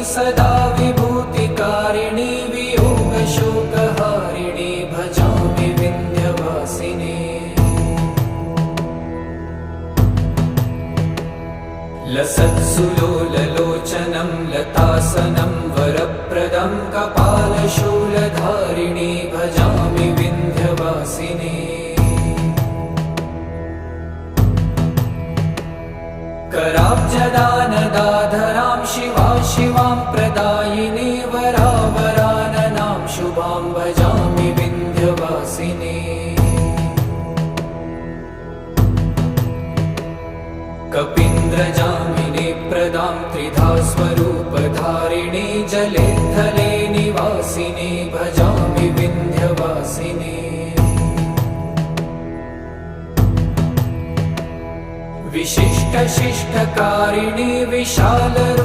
सदा विभूतिकारिणी वियोगशोकहारिणी भजामि विन्ध्यवासिनी। लसत्सुलोललोचनं लतासनं वरप्रदं कपालशूलधारिणी भजामि विन्ध्यवासिनी। कराब्जदानदाधरां शिवां प्रदायिनी वरावराननां शुभां भजामि विन्ध्यवासिनी। कपीन्द्रजामिनी प्रदां त्रिधा स्वरूपधारिणी जले थले निवासिनी भजामि विन्ध्यवासिनी। विशिष्टशिष्टकारिणी विशालरूप